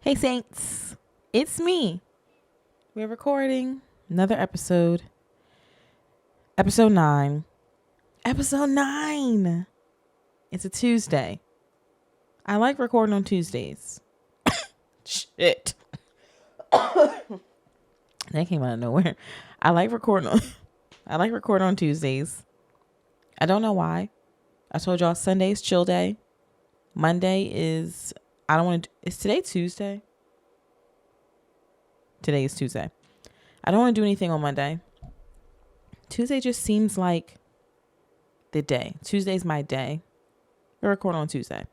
Hey Saints, it's me. We're recording another episode. Episode 9. Episode 9. It's a Tuesday. I like recording on Tuesdays. Shit. That came out of nowhere. I like recording on Tuesdays. I don't know why. I told y'all Sunday's chill day. Monday is is today Tuesday? Today is Tuesday. I don't want to do anything on Monday. Tuesday just seems like the day. Tuesday's my day. We record on Tuesday.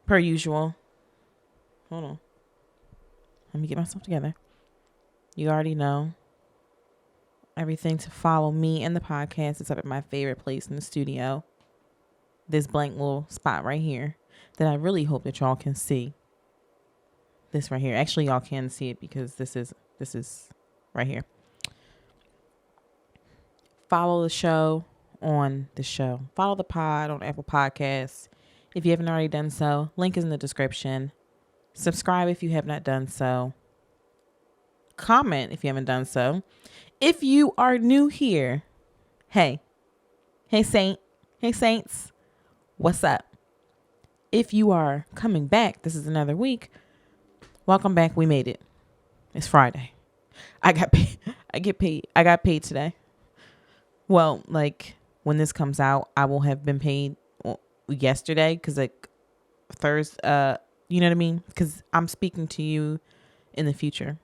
Per usual. Hold on. Let me get myself together. You already know. Everything to follow me and the podcast is up at my favorite place in the studio. This blank little spot right here that I really hope that y'all can see. This right here. Actually, y'all can see it because this is right here. Follow the show on the show. Follow the pod on Apple Podcasts. If you haven't already done so, link is in the description. Subscribe if you have not done so. Comment if you haven't done so. If you are new here, hey Saints, what's up? If you are coming back, this is another week. Welcome back. We made it. It's Friday. I got paid. I got paid today. Well, like when this comes out, I will have been paid yesterday because like Thursday. You know what I mean? Because I'm speaking to you in the future.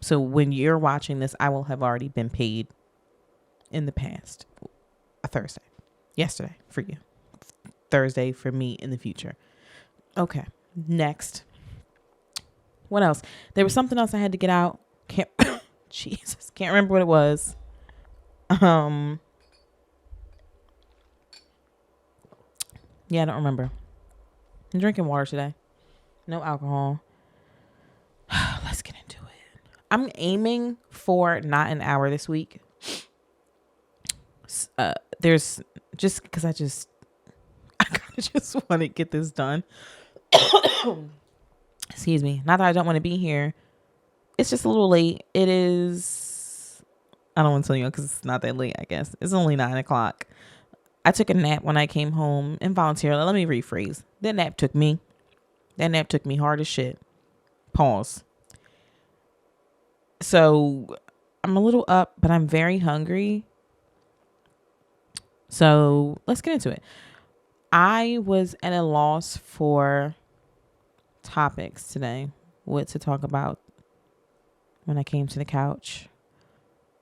So when you're watching this, I will have already been paid in the past. A Thursday. Yesterday for you. Thursday for me in the future. Okay. Next. What else? There was something else I had to get out. Can't remember what it was. Yeah, I don't remember. I'm drinking water today. No alcohol. Let's get into it. I'm aiming for not an hour this week. There's just because I kind of just want to get this done. Excuse me. Not that I don't want to be here. It's just a little late. It is. I don't want to tell you because it's not that late, I guess. It's only 9:00. I took a nap when I came home involuntarily. Let me rephrase. That nap took me hard as shit. Pause. So I'm a little up, but I'm very hungry. So let's get into it. I was at a loss for topics today, what to talk about when I came to the couch.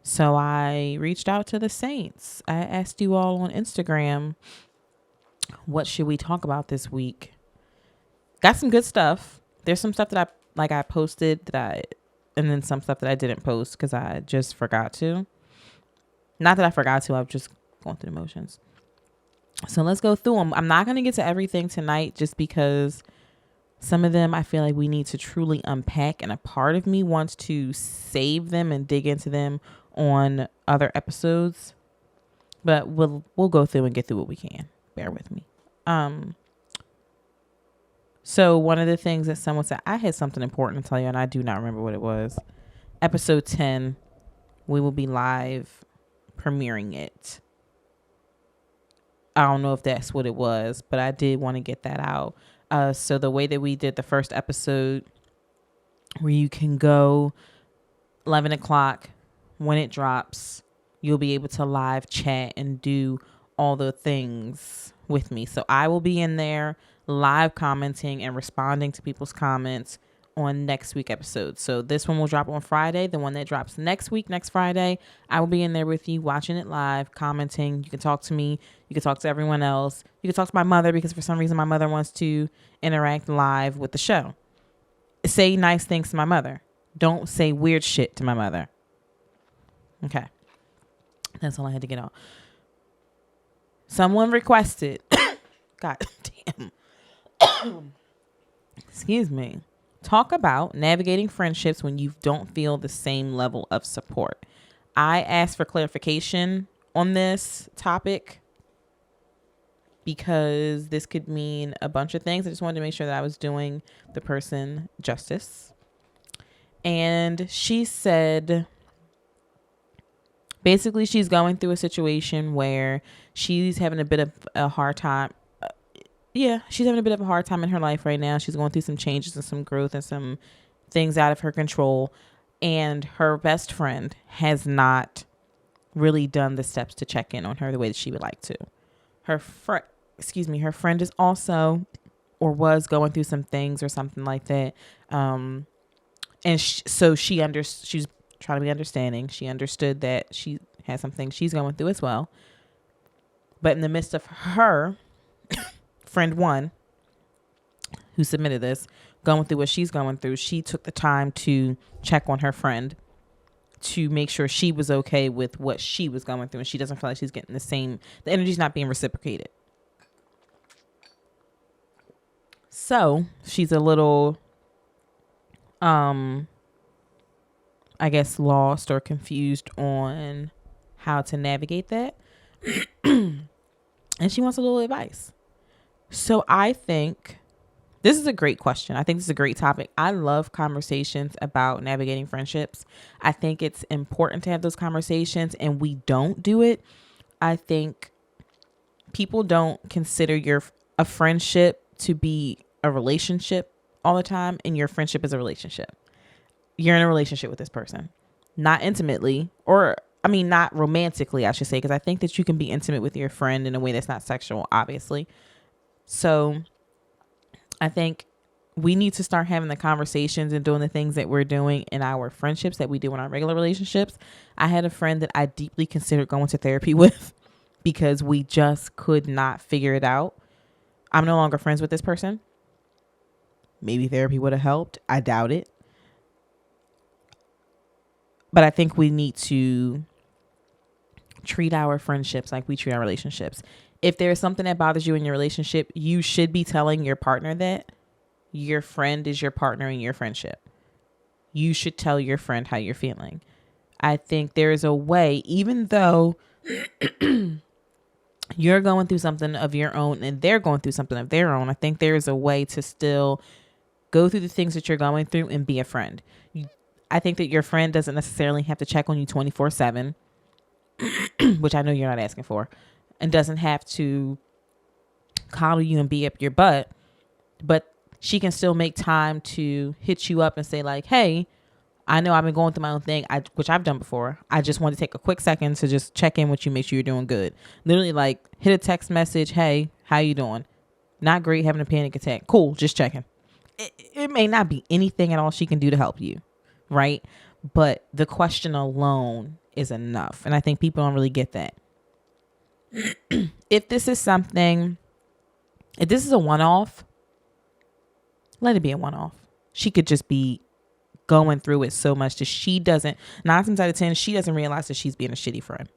So I reached out to the Saints. I asked you all on Instagram, what should we talk about this week? Got some good stuff. There's some stuff that I posted and then some stuff that I didn't post because I just forgot to. Not that I forgot to, I've just gone through the motions. So let's go through them. I'm not going to get to everything tonight just because some of them I feel like we need to truly unpack, and a part of me wants to save them and dig into them on other episodes. But we'll go through and get through what we can. Bear with me. So one of the things that someone said, I had something important to tell you, and I do not remember what it was. Episode 10, we will be live premiering it. I don't know if that's what it was, but I did want to get that out. So the way that we did the first episode, where you can go 11 o'clock when it drops, you'll be able to live chat and do all the things with me. So I will be in there live commenting and responding to people's comments on next week episode. So this one will drop on Friday. The one that drops next Friday, I will be in there with you watching it live, commenting. You can talk to me. You can talk to everyone else. You can talk to my mother because for some reason my mother wants to interact live with the show. Say nice things to my mother. Don't say weird shit to my mother. Okay. That's all I had to get out. Someone requested. God damn. Excuse me. Talk about navigating friendships when you don't feel the same level of support. I asked for clarification on this topic because this could mean a bunch of things. I just wanted to make sure that I was doing the person justice. And she said, basically, she's going through a situation where she's having a bit of a hard time. She's having a bit of a hard time in her life right now. She's going through some changes and some growth and some things out of her control. And her best friend has not really done the steps to check in on her the way that she would like to. Her friend is also or was going through some things or something like that. And so she's trying to be understanding. She understood that she has some things she's going through as well. But in the midst of her friend one, who submitted this, going through what she's going through, she took the time to check on her friend to make sure she was okay with what she was going through, and she doesn't feel like she's getting the energy's not being reciprocated. So she's a little, I guess, lost or confused on how to navigate that. And she wants a little advice. So I think this is a great question. I think this is a great topic. I love conversations about navigating friendships. I think it's important to have those conversations, and we don't do it. I think people don't consider a friendship to be a relationship all the time, and your friendship is a relationship. You're in a relationship with this person, not intimately, not romantically, I should say, because I think that you can be intimate with your friend in a way that's not sexual, obviously. So I think we need to start having the conversations and doing the things that we're doing in our friendships that we do in our regular relationships. I had a friend that I deeply considered going to therapy with because we just could not figure it out. I'm no longer friends with this person. Maybe therapy would have helped. I doubt it. But I think we need to treat our friendships like we treat our relationships. If there's something that bothers you in your relationship, you should be telling your partner that. Your friend is your partner in your friendship. You should tell your friend how you're feeling. I think there is a way, even though you're going through something of your own and they're going through something of their own, I think there is a way to still go through the things that you're going through and be a friend. I think that your friend doesn't necessarily have to check on you 24/7, which I know you're not asking for, and doesn't have to coddle you and be up your butt, but she can still make time to hit you up and say like, hey, I know I've been going through my own thing, which I've done before. I just want to take a quick second to just check in with you, make sure you're doing good. Literally like hit a text message. Hey, how you doing? Not great, having a panic attack. Cool, just checking. It may not be anything at all she can do to help you, right? But the question alone is enough. And I think people don't really get that. If this is a one-off, let it be a one-off. She could just be going through it so much that she doesn't, 9 times out of 10, she doesn't realize that she's being a shitty friend.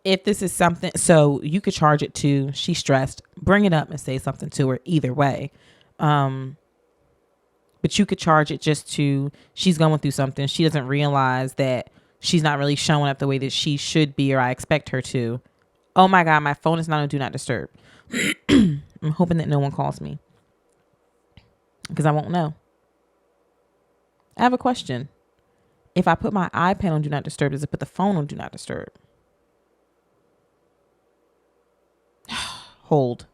If this is something, so you could charge it to, she's stressed, bring it up and say something to her either way. But you could charge it just to, she's going through something. She doesn't realize that she's not really showing up the way that she should be, or I expect her to. Oh my God, my phone is not on Do Not Disturb. I'm hoping that no one calls me because I won't know. I have a question. If I put my iPad on Do Not Disturb, does it put the phone on Do Not Disturb? Hold.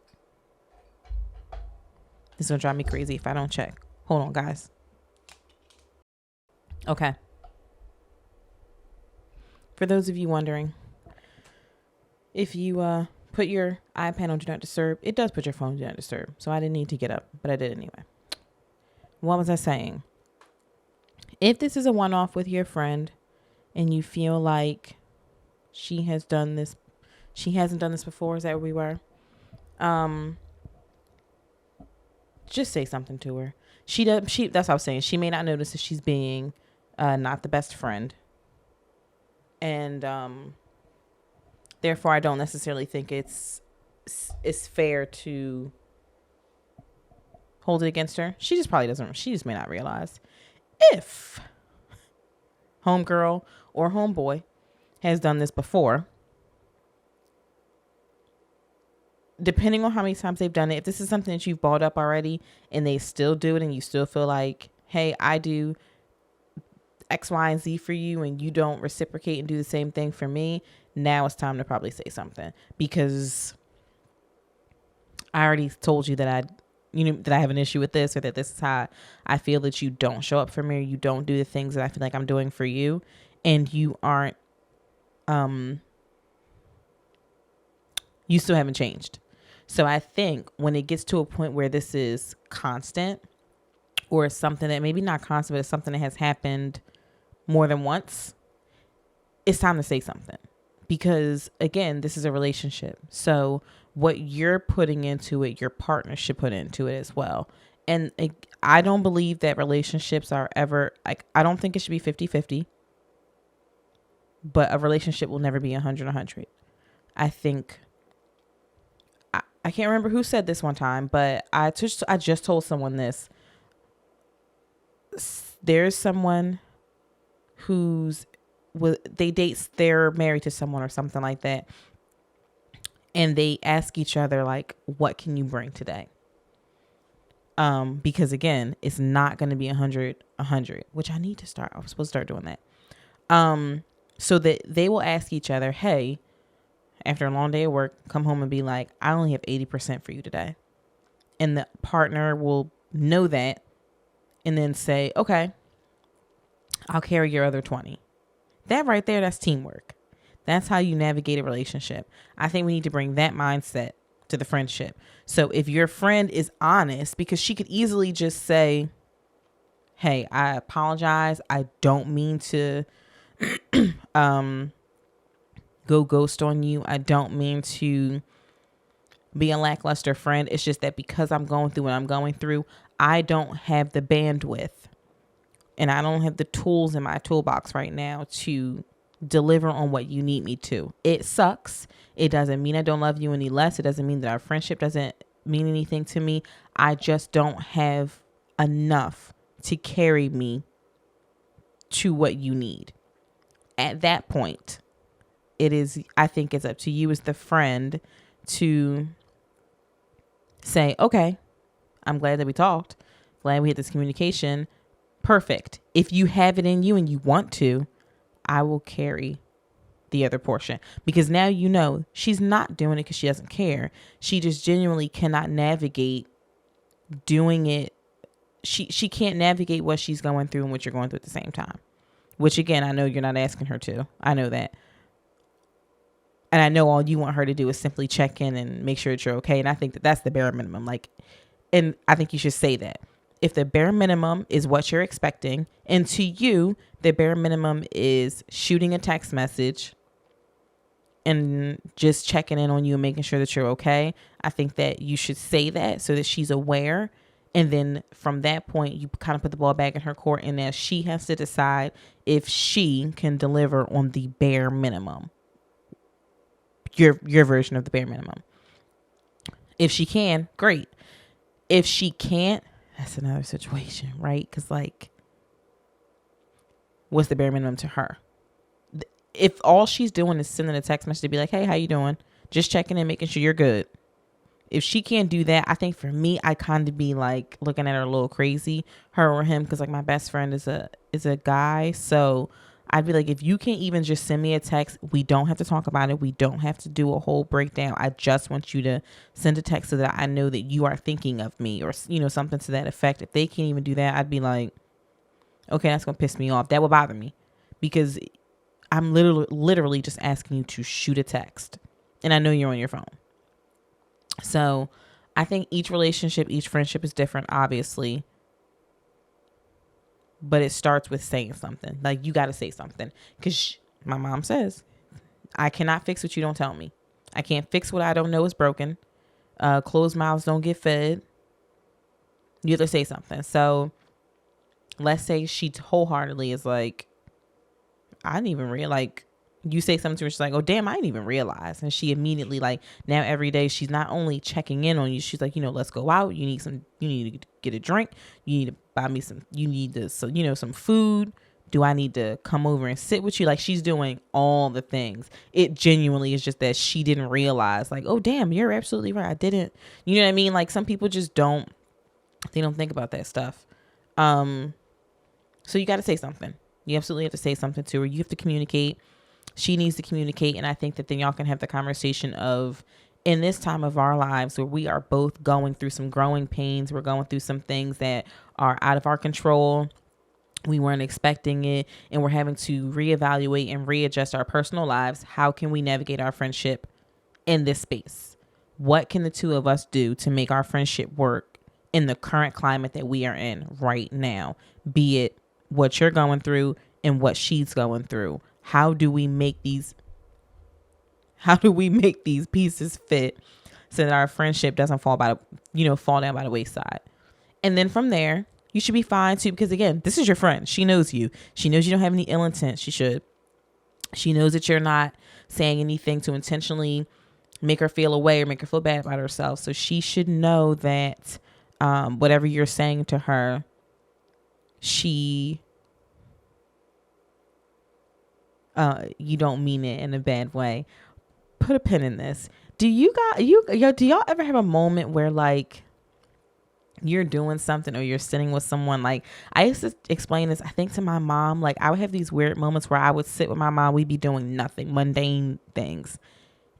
This is going to drive me crazy if I don't check. Hold on, guys. Okay. For those of you wondering, if you put your iPad on Do Not Disturb, it does put your phone on Do Not Disturb. So I didn't need to get up, but I did anyway. What was I saying? If this is a one-off with your friend and you feel like she hasn't done this before, is that where we were? Just say something to her. That's what I was saying. She may not notice that she's being not the best friend. And therefore, I don't necessarily think it's fair to hold it against her. She just may not realize. If homegirl or homeboy has done this before, depending on how many times they've done it, if this is something that you've brought up already and they still do it and you still feel like, hey, I do X, Y, and Z for you and you don't reciprocate and do the same thing for me, now it's time to probably say something, because I already told you that I have an issue with this, or that this is how I feel that you don't show up for me, or you don't do the things that I feel like I'm doing for you, and you aren't, you still haven't changed. So I think when it gets to a point where this is constant, or something that maybe not constant, but it's something that has happened more than once, it's time to say something. Because again, this is a relationship. So what you're putting into it, your partner should put into it as well. And I don't believe that relationships are ever, like, I don't think it should be 50-50. But a relationship will never be 100-100. I think, I can't remember who said this one time, but I just told someone this. There's someone they're married to someone or something like that, and they ask each other, like, what can you bring today? Because again, it's not going to be 100-100, which I was supposed to start doing that. So that they will ask each other, hey, after a long day of work, come home and be like, I only have 80% for you today. And the partner will know that and then say, okay, I'll carry your other 20. That right there, that's teamwork. That's how you navigate a relationship. I think we need to bring that mindset to the friendship. So if your friend is honest, because she could easily just say, hey, I apologize. I don't mean to go ghost on you. I don't mean to be a lackluster friend. It's just that because I'm going through what I'm going through, I don't have the bandwidth and I don't have the tools in my toolbox right now to deliver on what you need me to. It sucks. It doesn't mean I don't love you any less. It doesn't mean that our friendship doesn't mean anything to me. I just don't have enough to carry me to what you need. At that point, I think it's up to you as the friend to say, okay, I'm glad that we talked. Glad we had this communication. Perfect. If you have it in you and you want to, I will carry the other portion, because now you know she's not doing it because she doesn't care. She just genuinely cannot navigate doing it. She can't navigate what she's going through and what you're going through at the same time, which again, I know you're not asking her to. I know that. And I know all you want her to do is simply check in and make sure that you're okay. And I think that that's the bare minimum. And I think you should say that. If the bare minimum is what you're expecting, and to you, the bare minimum is shooting a text message and just checking in on you and making sure that you're okay, I think that you should say that so that she's aware. And then from that point, you kind of put the ball back in her court, and now she has to decide if she can deliver on the bare minimum, your version of the bare minimum. If she can, great. If she can't, that's another situation, right? Because what's the bare minimum to her? If all she's doing is sending a text message to be like, hey, how you doing? Just checking in, making sure you're good. If she can't do that, I think for me, I kind of be like looking at her a little crazy, her or him, because my best friend is a guy. So I'd be like, if you can't even just send me a text, we don't have to talk about it. We don't have to do a whole breakdown. I just want you to send a text so that I know that you are thinking of me, or, something to that effect. If they can't even do that, I'd be like, okay, that's going to piss me off. That would bother me, because I'm literally just asking you to shoot a text, and I know you're on your phone. So I think each relationship, each friendship is different, obviously. But it starts with saying something. You got to say something. Because my mom says, I cannot fix what you don't tell me. I can't fix what I don't know is broken. Closed mouths don't get fed. You have to say something. So let's say she wholeheartedly is like, I didn't even realize, you say something to her, she's like, oh, damn, I didn't even realize. And she immediately, now every day, she's not only checking in on you, she's like, let's go out. You need to get a drink. You need to buy me some, some food, Do I need to come over and sit with you? Like, she's doing all the things. It genuinely is just that she didn't realize, like, oh, damn, you're absolutely right. I didn't, you know what I mean? Like, some people just don't think about that stuff. So you got to say something. You absolutely have to say something to her. You have to communicate. She needs to communicate. And I think that then y'all can have the conversation of, in this time of our lives where we are both going through some growing pains, we're going through some things that are out of our control. We weren't expecting it, and we're having to reevaluate and readjust our personal lives. How can we navigate our friendship in this space? What can the two of us do to make our friendship work in the current climate that we are in right now? Be it what you're going through and what she's going through. How do we make these pieces fit so that our friendship doesn't fall down by the wayside? And then from there, you should be fine too, because again, this is your friend. She knows you. She knows you don't have any ill intent. She knows that you're not saying anything to intentionally make her feel away or make her feel bad about herself. So she should know that whatever you're saying to her, you don't mean it in a bad way. Put a pin in this. Do y'all ever have a moment where, like, you're doing something or you're sitting with someone? Like, I used to explain this, I think, to my mom. Like, I would have these weird moments where I would sit with my mom. We'd be doing nothing, mundane things.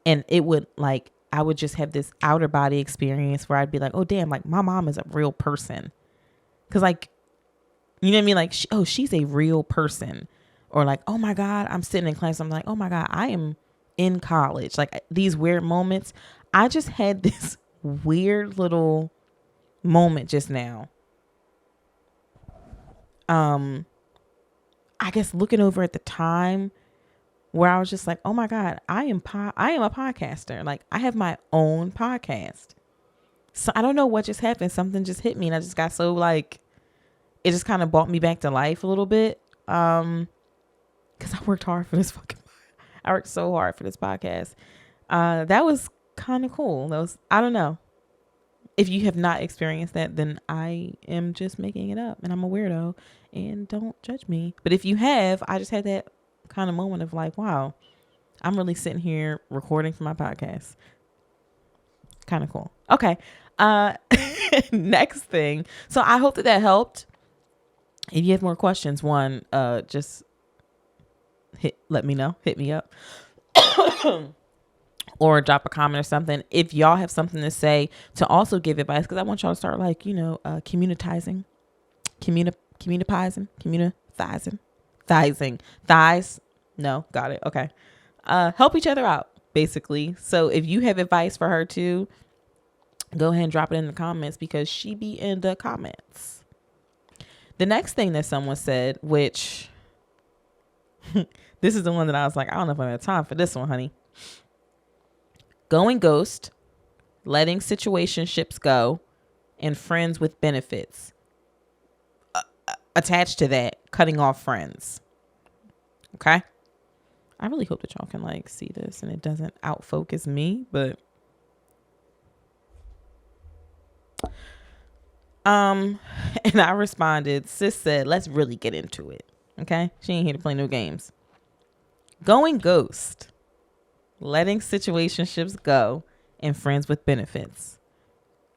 And it would, like, I would just have this outer body experience where I'd be like, oh, damn, like, my mom is a real person. Because, like, you know what I mean? Like, she's a real person. Or like, oh my God, I'm sitting in class. I'm like, oh my God, I am in college. Like, these weird moments. I just had this weird little moment just now. I guess looking over at the time where I was just like, oh my God, I am a podcaster. Like, I have my own podcast. So I don't know what just happened. Something just hit me and I just got so, like, it just kind of brought me back to life a little bit. Because I worked so hard for this podcast. That was kind of cool. I don't know. If you have not experienced that, then I am just making it up and I'm a weirdo, and don't judge me. But if you have, I just had that kind of moment of like, wow, I'm really sitting here recording for my podcast. Kind of cool. Okay. Next thing. So I hope that helped. If you have more questions, just let me know. Hit me up. Or drop a comment or something. If y'all have something to say, to also give advice, because I want y'all to start, like, communitizing. Thighs. No, got it. Okay. Help each other out, basically. So if you have advice for her too, go ahead and drop it in the comments, because she be in the comments. The next thing that someone said, which this is the one that I was like, I don't know if I have time for this one, honey. Going ghost, letting situationships go, and friends with benefits. Attached to that, cutting off friends. Okay? I really hope that y'all can, like, see this and it doesn't outfocus me, but and I responded, sis said, let's really get into it. Okay? She ain't here to play no games. Going ghost, letting situationships go, and friends with benefits.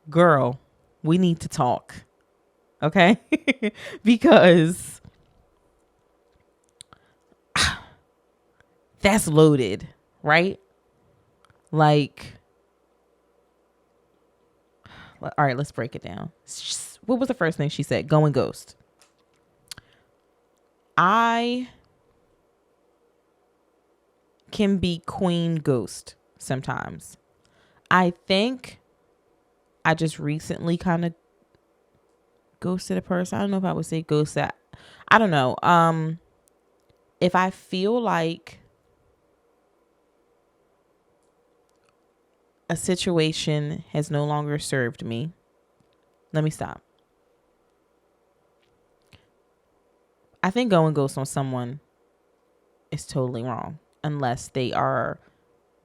Girl, we need to talk. Okay? Because that's loaded, right? Like, all right, let's break it down. What was the first thing she said? Going ghost. I can be queen ghost sometimes. I think I just recently kind of ghosted a person. I don't know if I would say ghost. I don't know. If I feel like a situation has no longer served me, let me stop. I think going ghost on someone is totally wrong, unless they are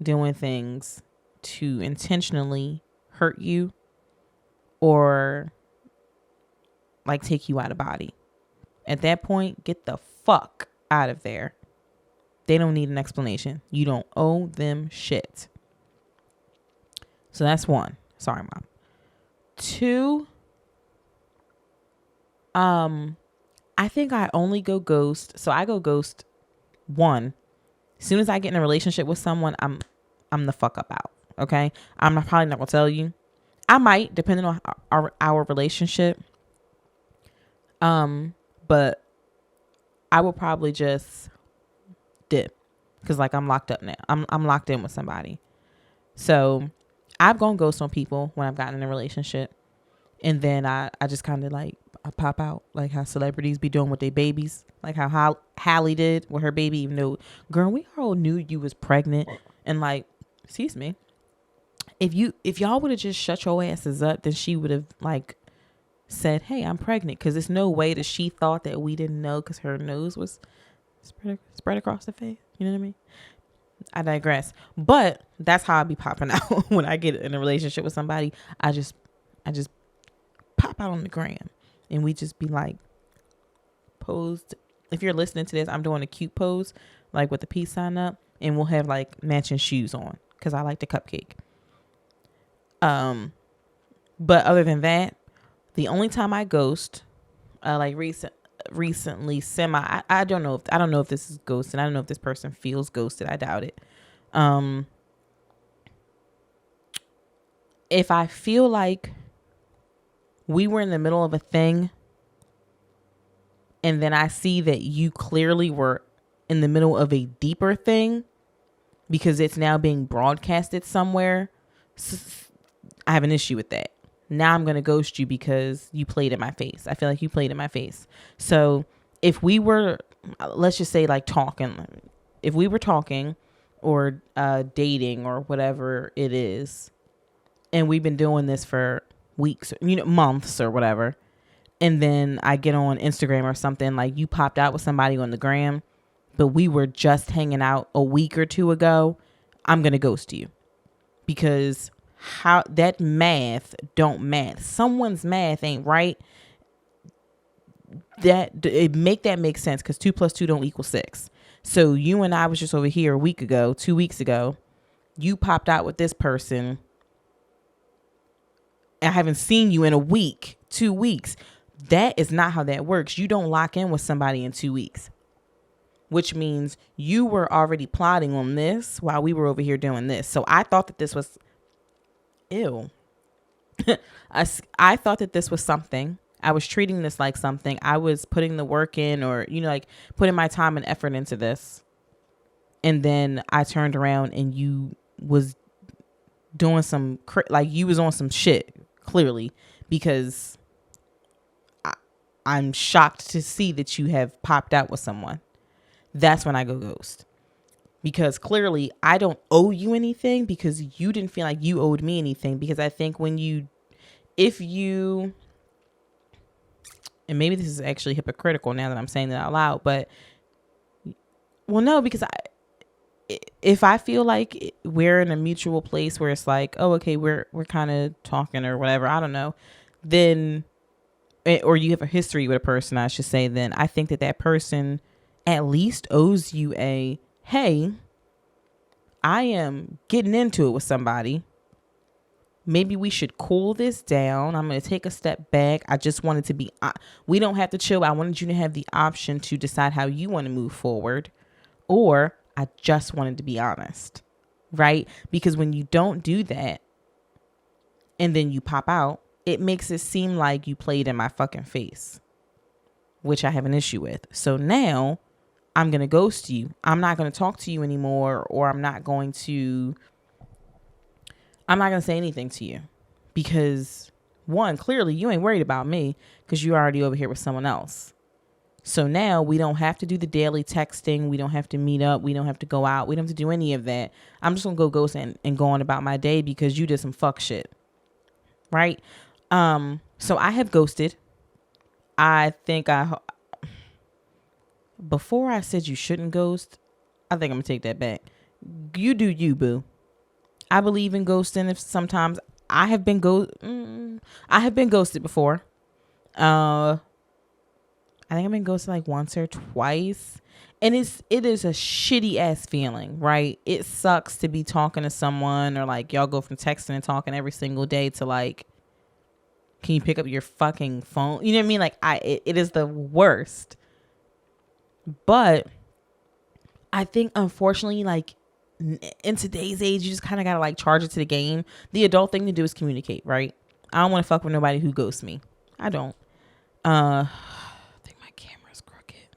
doing things to intentionally hurt you or like take you out of body. At that point, get the fuck out of there. They don't need an explanation. You don't owe them shit. So that's one. Sorry, Mom. Two, I think I only go ghost. So I go ghost. One, as soon as I get in a relationship with someone, I'm the fuck up out. Okay. Probably not gonna tell you. I might, depending on our relationship. But I will probably just dip. Cause like I'm locked up now. I'm locked in with somebody. So I've gone ghost on people when I've gotten in a relationship. And then I just kind of like, I pop out, like how celebrities be doing with their babies, like how Hallie did with her baby, even though, girl, we all knew you was pregnant. And like, excuse me, if y'all would have just shut your asses up, then she would have like said, hey, I'm pregnant. Because there's no way that she thought that we didn't know, because her nose was spread across the face. You know what I mean? I digress. But that's how I be popping out when I get in a relationship with somebody. I just pop out on the gram, and we just be like posed. If you're listening to this, I'm doing a cute pose, like with the peace sign up, and we'll have like matching shoes on because I like the cupcake. But other than that, the only time I ghost, like recently, Semaj. I don't know if this is ghosting. I don't know if this person feels ghosted. I doubt it. If I feel like we were in the middle of a thing, and then I see that you clearly were in the middle of a deeper thing because it's now being broadcasted somewhere, I have an issue with that. Now I'm going to ghost you because you played in my face. I feel like you played in my face. So if we were, let's just say like talking, if we were talking or dating or whatever it is, and we've been doing this for weeks, months or whatever, and then I get on Instagram or something, like you popped out with somebody on the gram, but we were just hanging out a week or two ago, I'm going to ghost you because how that math don't math. Someone's math ain't right. It make sense because 2 + 2 don't equal 6. So you and I was just over here a week ago, 2 weeks ago. You popped out with this person. I haven't seen you in a week, 2 weeks. That is not how that works. You don't lock in with somebody in 2 weeks, which means you were already plotting on this while we were over here doing this. So I thought that this was ew. I thought that this was something. I was treating this like something. I was putting the work in, or, like putting my time and effort into this. And then I turned around and you was doing you was on some shit, clearly, because I'm shocked to see that you have popped out with someone. That's when I go ghost. Because clearly I don't owe you anything because you didn't feel like you owed me anything. Because I think and maybe this is actually hypocritical now that I'm saying that out loud, but well, no, because if I feel like we're in a mutual place where it's like, oh, okay, we're kind of talking or whatever, I don't know, then, or you have a history with a person, I should say, then I think that person at least owes you hey, I am getting into it with somebody. Maybe we should cool this down. I'm going to take a step back. I just wanted to be, we don't have to chill. I wanted you to have the option to decide how you want to move forward. Or I just wanted to be honest, right? Because when you don't do that and then you pop out, it makes it seem like you played in my fucking face, which I have an issue with. So now I'm going to ghost you. I'm not going to talk to you anymore, or I'm not going to say anything to you because, one, clearly you ain't worried about me because you're already over here with someone else. So now we don't have to do the daily texting. We don't have to meet up. We don't have to go out. We don't have to do any of that. I'm just going to go ghost and go on about my day because you did some fuck shit. Right? So I have ghosted. I think before I said you shouldn't ghost, I think I'm going to take that back. You do you, boo. I believe in ghosting. If sometimes I have been ghosted before. I I think I've been ghosted like once or twice. And it is a shitty ass feeling, right? It sucks to be talking to someone, or like y'all go from texting and talking every single day to like, can you pick up your fucking phone? You know what I mean? Like it is the worst. But I think unfortunately, like in today's age, you just kind of gotta like charge it to the game. The adult thing to do is communicate, right? I don't want to fuck with nobody who ghosts me. I don't. I think my camera's crooked.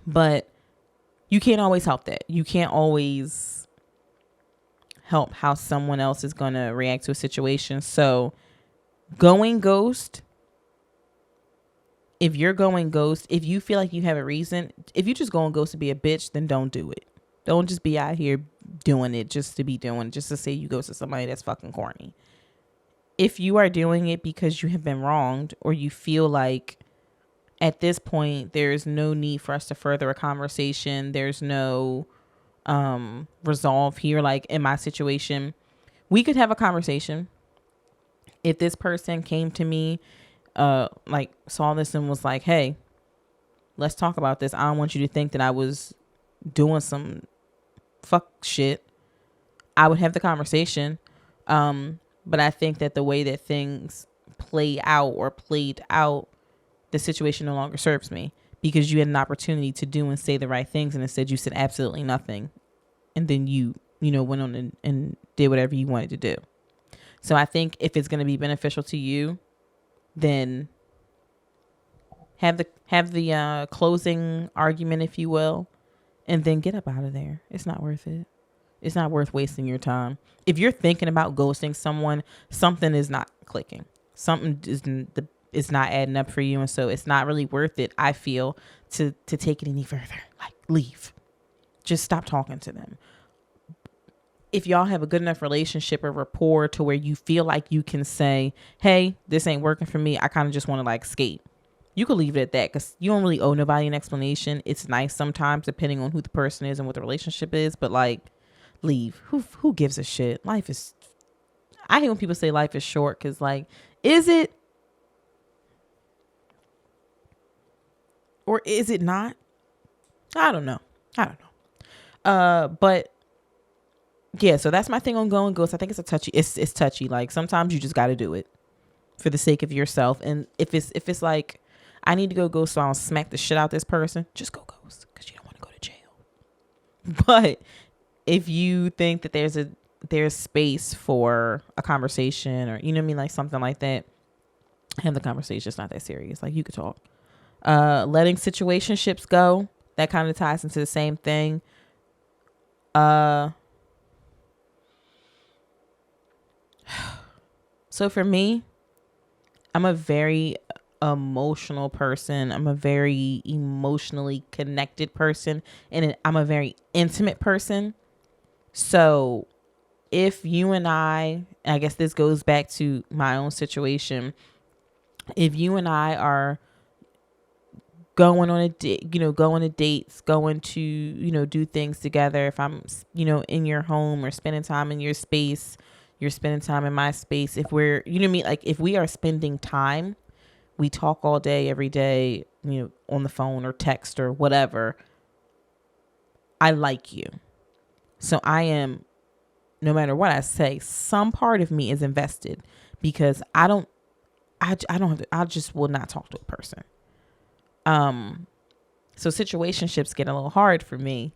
But you can't always help that. You can't always help how someone else is going to react to a situation. So going ghost, if you're going ghost, if you feel like you have a reason, if you just going ghost to be a bitch, then don't do it. Don't just be out here doing it just to be doing it, just to say you ghosted somebody. That's fucking corny. If you are doing it because you have been wronged, or you feel like at this point there's no need for us to further a conversation, there's no resolve here, like in my situation, we could have a conversation. If this person came to me, like saw this and was like, hey, let's talk about this, I don't want you to think that I was doing some fuck shit, I would have the conversation. But I think that the way that things played out, the situation no longer serves me, because you had an opportunity to do and say the right things, and instead you said absolutely nothing. And then you went on and did whatever you wanted to do. So I think if it's going to be beneficial to you, then have the closing argument, if you will, and then get up out of there. It's not worth it. It's not worth wasting your time. If you're thinking about ghosting someone, something is not clicking. Something is not adding up for you. And so it's not really worth it, I feel, to take it any further. Like, leave. Just stop talking to them. If y'all have a good enough relationship or rapport to where you feel like you can say, hey, this ain't working for me, I kind of just want to like skate, you could leave it at that, because you don't really owe nobody an explanation. It's nice sometimes, depending on who the person is and what the relationship is, but like, leave. Who gives a shit? Life is, I hate when people say life is short, because like, is it? Or is it not? I don't know. But yeah, so that's my thing on going ghost. I think it's touchy. Like, sometimes you just got to do it for the sake of yourself. And if it's like, I need to go ghost so I don't smack the shit out this person, just go ghost, because you don't want to go to jail. But if you think that there's space for a conversation, or, you know what I mean, like something like that, have the conversation. It's not that serious. Like, you could talk. Letting situationships go, that kind of ties into the same thing. So for me, I'm a very emotional person. I'm a very emotionally connected person, and I'm a very intimate person. So if you and I guess this goes back to my own situation, if you and I are going on a date, going to dates, going to, do things together, if I'm, in your home, or spending time in your space, you're spending time in my space, if we're, you know what I mean? Like, if we are spending time, we talk all day, every day, on the phone or text or whatever, I like you. So I am, no matter what I say, some part of me is invested, because I just will not talk to a person. So situationships get a little hard for me,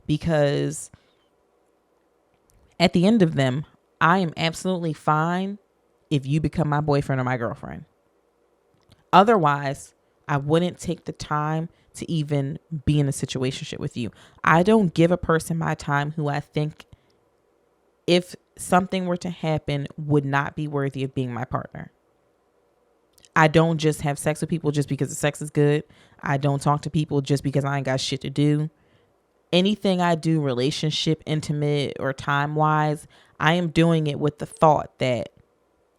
because at the end of them, I am absolutely fine if you become my boyfriend or my girlfriend. Otherwise, I wouldn't take the time to even be in a situationship with you. I don't give a person my time who I think, if something were to happen, would not be worthy of being my partner. I don't just have sex with people just because the sex is good. I don't talk to people just because I ain't got shit to do. Anything I do, relationship, intimate, or time-wise, I am doing it with the thought that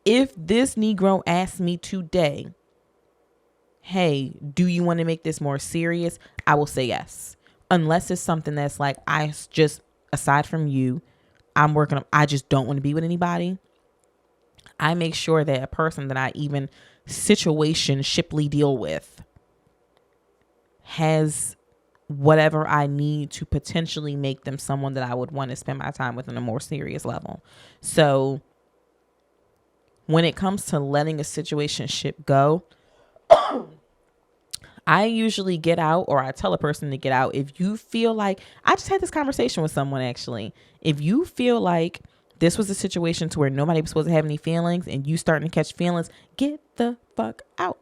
if this Negro asks me today, hey, do you want to make this more serious? I will say yes. Unless it's something that's like, aside from you, I just don't want to be with anybody. I make sure that a person that I even situationshiply deal with has whatever I need to potentially make them someone that I would want to spend my time with on a more serious level. So when it comes to letting a situationship go, I usually get out, or I tell a person to get out. If you feel like, I just had this conversation with someone actually. If you feel like this was a situation to where nobody was supposed to have any feelings and you starting to catch feelings, get the fuck out.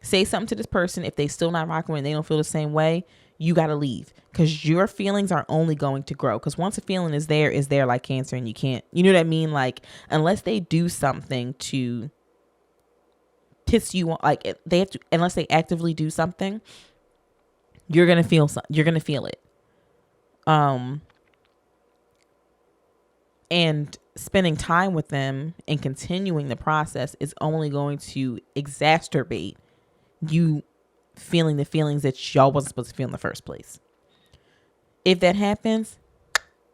Say something to this person. If they still not rocking and they don't feel the same way, you got to leave, because your feelings are only going to grow. Because once a feeling is there like cancer, and you can't, you know what I mean? Like, unless they do something to piss you on, like they have to, unless they actively do something, you're going to feel you're going to feel it. And spending time with them and continuing the process is only going to exacerbate you feeling the feelings that y'all wasn't supposed to feel in the first place. If that happens,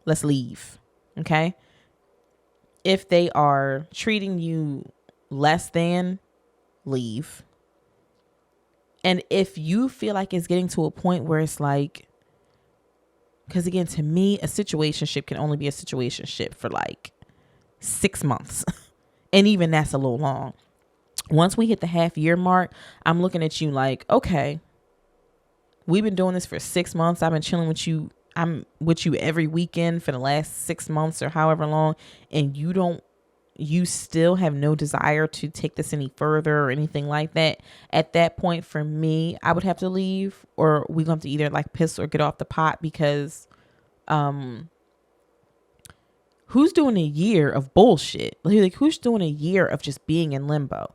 let's leave. Okay. If they are treating you less than, leave. And if you feel like it's getting to a point where it's like, because again, to me, a situationship can only be a situationship for like 6 months. And even that's a little long. Once we hit the half-year mark, I'm looking at you like, okay, we've been doing this for 6 months. I've been chilling with you. I'm with you every weekend for the last 6 months or however long. And you still have no desire to take this any further or anything like that. At that point, for me, I would have to leave, or we're going to either like piss or get off the pot, because who's doing a year of bullshit? Like, who's doing a year of just being in limbo?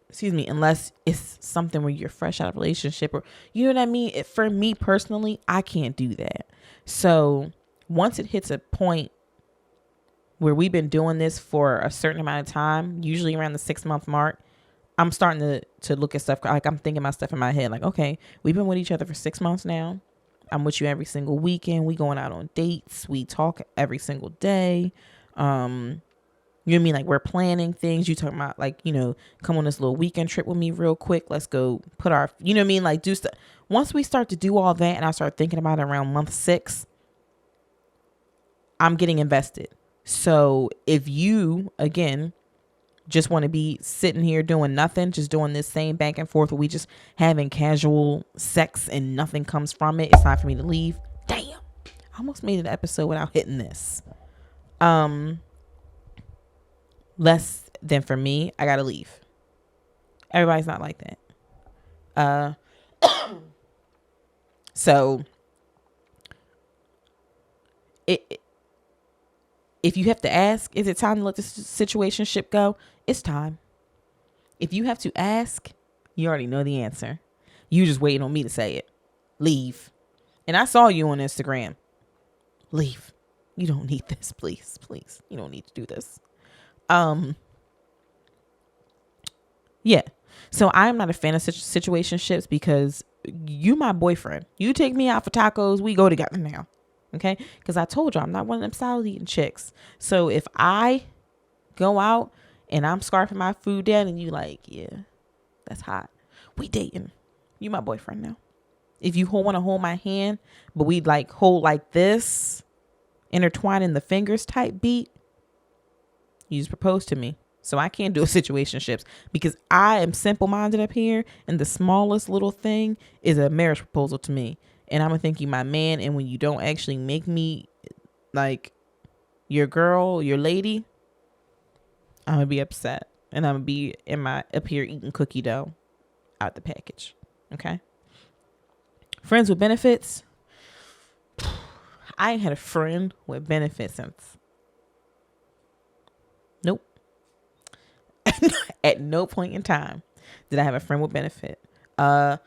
Excuse me, unless it's something where you're fresh out of a relationship, or you know what I mean? For me personally, I can't do that. So once it hits a point where we've been doing this for a certain amount of time, usually around the 6 month mark, I'm starting to look at stuff. Like, I'm thinking about stuff in my head. Like, okay, we've been with each other for 6 months now. I'm with you every single weekend. We going out on dates. We talk every single day. You know what I mean? Like, we're planning things. You talking about, like, you know, come on this little weekend trip with me real quick. Let's go put our, you know what I mean? Like, do stuff. Once we start to do all that and I start thinking about it around month 6, I'm getting invested. So if you, again, just want to be sitting here doing nothing, just doing this same back and forth, where we just having casual sex and nothing comes from it, it's time for me to leave. Damn. I almost made an episode without hitting this. Less than for me, I gotta leave. Everybody's not like that. So if you have to ask, is it time to let this situationship go? It's time. If you have to ask, you already know the answer. You just waiting on me to say it. Leave. And I saw you on Instagram. Leave. You don't need this, please. Please. You don't need to do this. Yeah. So I'm not a fan of situationships, because you my boyfriend. You take me out for tacos, we go together now. Okay? Because I told you I'm not one of them salad eating chicks. So if I go out and I'm scarfing my food down and you like, yeah, that's hot, we dating. You my boyfriend now. If you want to hold my hand, but we like hold like this, intertwining the fingers type beat, you just proposed to me. So I can't do a situationships, because I am simple-minded up here, and the smallest little thing is a marriage proposal to me. And I'm going to think you my man, and when you don't actually make me like your girl, your lady, I'm going to be upset. And I'm going to be up here eating cookie dough out the package. Okay? Friends with benefits. I ain't had a friend with benefits since. Nope. At no point in time did I have a friend with benefit. There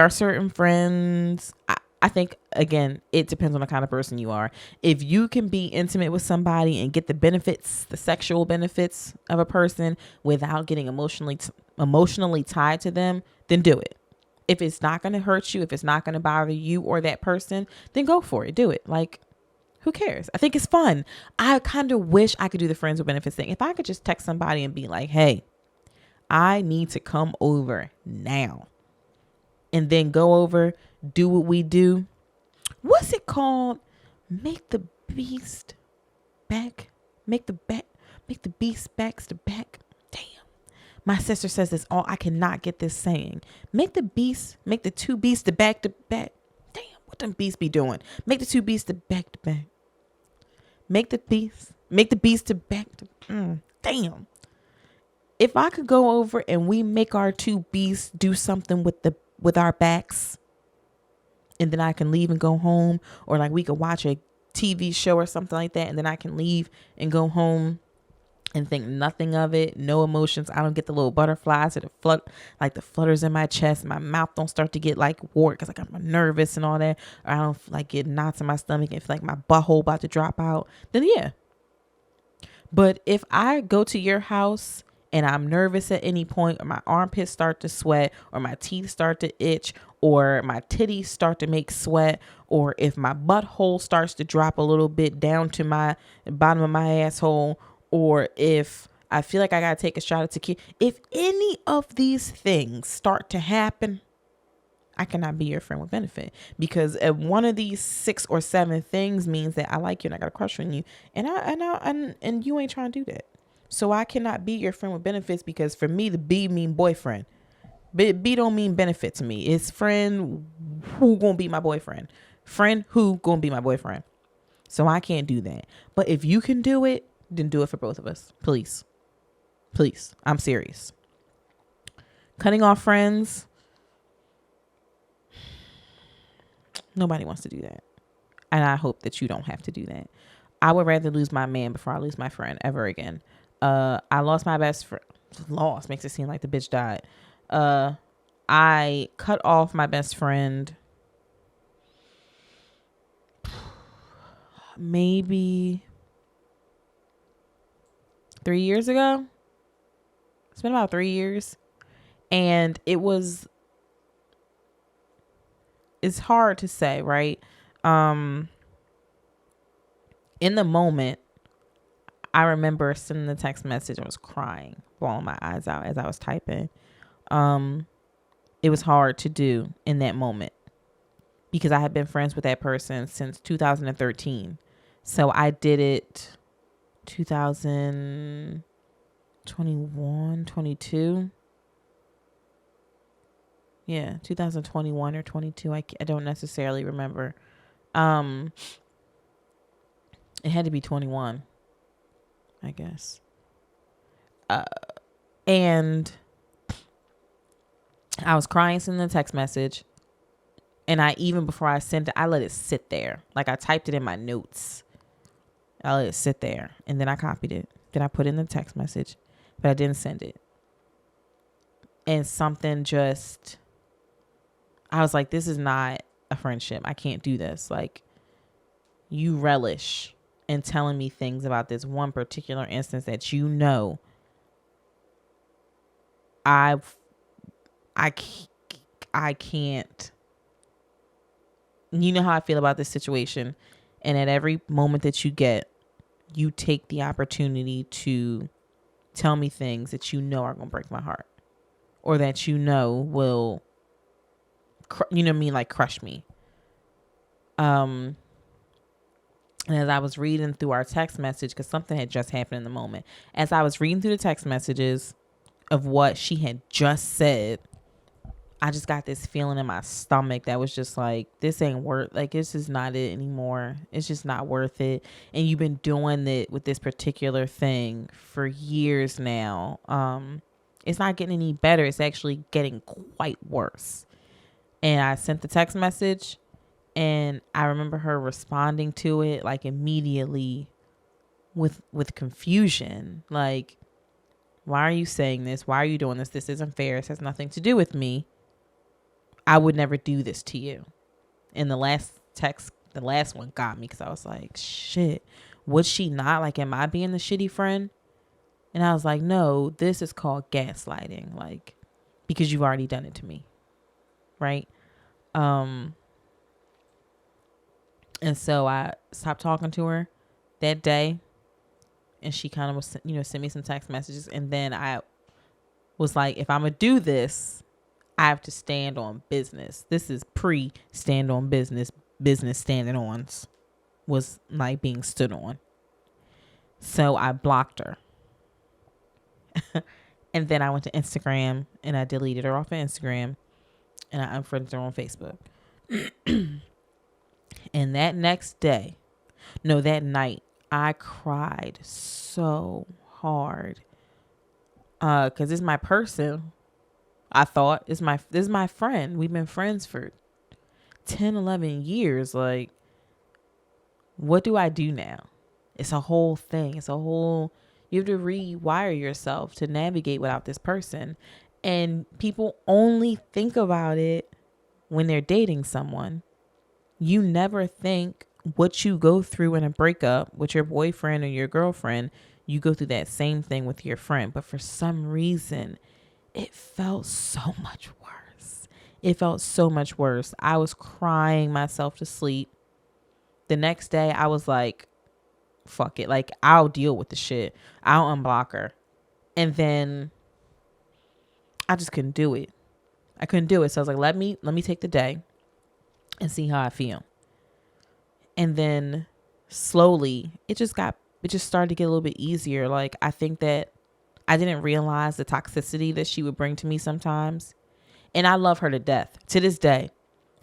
are certain friends. I think, again, it depends on the kind of person you are. If you can be intimate with somebody and get the benefits, the sexual benefits of a person without getting emotionally tied to them, then do it. If it's not going to hurt you, if it's not going to bother you or that person, then go for it. Do it. Like, Who cares? I think it's fun. I kind of wish I could do the friends with benefits thing. If I could just text somebody and be like, hey, I need to come over now. And then go over, do what we do. What's it called? Make the beast back. Make the beast backs to back. Damn. My sister says this all. I cannot get this saying. Make the two beasts to back to back. Damn. What them beasts be doing? Make the two beasts to back to back. Make the beast to back to. Damn. If I could go over and we make our two beasts do something with our backs, and then I can leave and go home, or like we could watch a TV show or something like that, and then I can leave and go home and think nothing of it, no emotions. I don't get the little butterflies or the flutters in my chest. My mouth don't start to get like warped because like I'm nervous and all that. Or I don't like get knots in my stomach and feel like my butthole about to drop out. Then yeah. But if I go to your house and I'm nervous at any point, or my armpits start to sweat, or my teeth start to itch, or my titties start to make sweat, or if my butthole starts to drop a little bit down to my bottom of my asshole, or if I feel like I got to take a shot of tequila, if any of these things start to happen, I cannot be your friend with benefit, because if one of these 6 or 7 things means that I like you and I got a crush on you, and you ain't trying to do that. So I cannot be your friend with benefits, because for me, the B mean boyfriend. B don't mean benefit to me. It's friend who gonna be my boyfriend. Friend who gonna be my boyfriend. So I can't do that. But if you can do it, then do it for both of us. Please. Please. I'm serious. Cutting off friends. Nobody wants to do that. And I hope that you don't have to do that. I would rather lose my man before I lose my friend ever again. I lost my best friend. Lost makes it seem like the bitch died. I cut off my best friend maybe 3 years ago. It's been about 3 years. And it's hard to say, right? In the moment, I remember sending the text message. I was crying, bawling my eyes out as I was typing. It was hard to do in that moment because I had been friends with that person since 2013. So I did it 2021, 22. Yeah, 2021 or 22. I don't necessarily remember. It had to be 21, I guess. And I was crying, sending a text message. And even before I sent it, I let it sit there. Like I typed it in my notes. I let it sit there. And then I copied it. Then I put in the text message. But I didn't send it. And something just... I was like, this is not a friendship. I can't do this. Like, you relish in telling me things about this one particular instance that you know I can't. You know how I feel about this situation. And at every moment that you get, you take the opportunity to tell me things that you know are going to break my heart. Or that you know will, you know what I mean? Like crush me. And as I was reading through our text message, because something had just happened in the moment. As I was reading through the text messages of what she had just said, I just got this feeling in my stomach that was just like, this ain't worth, like, this is not it anymore. It's just not worth it. And you've been doing it with this particular thing for years now. It's not getting any better. It's actually getting quite worse. And I sent the text message, and I remember her responding to it like immediately with confusion. Like, why are you saying this? Why are you doing this? This isn't fair. This has nothing to do with me. I would never do this to you. And the last one got me because I was like, shit, would she not? Like, am I being the shitty friend? And I was like, no, this is called gaslighting. Like, because you've already done it to me. Right? And so I stopped talking to her that day, and she kind of was, sent me some text messages. And then I was like, if I'm going to do this, I have to stand on business. This is pre stand on business. Business standing on was like being stood on. So I blocked her. And then I went to Instagram and I deleted her off of Instagram and I unfriended her on Facebook. And that night, I cried so hard. Cause it's my person. I thought this is my friend. We've been friends for 10, 11 years. Like, what do I do now? It's a whole thing. You have to rewire yourself to navigate without this person. And people only think about it when they're dating someone. You never think what you go through in a breakup with your boyfriend or your girlfriend, you go through that same thing with your friend. But for some reason, it felt so much worse. I was crying myself to sleep. The next day, I was like, fuck it. Like, I'll deal with the shit. I'll unblock her. And then I just couldn't do it. So I was like, let me take the day and see how I feel. And then slowly it just started to get a little bit easier. Like, I think that I didn't realize the toxicity that she would bring to me sometimes. And I love her to death. To this day,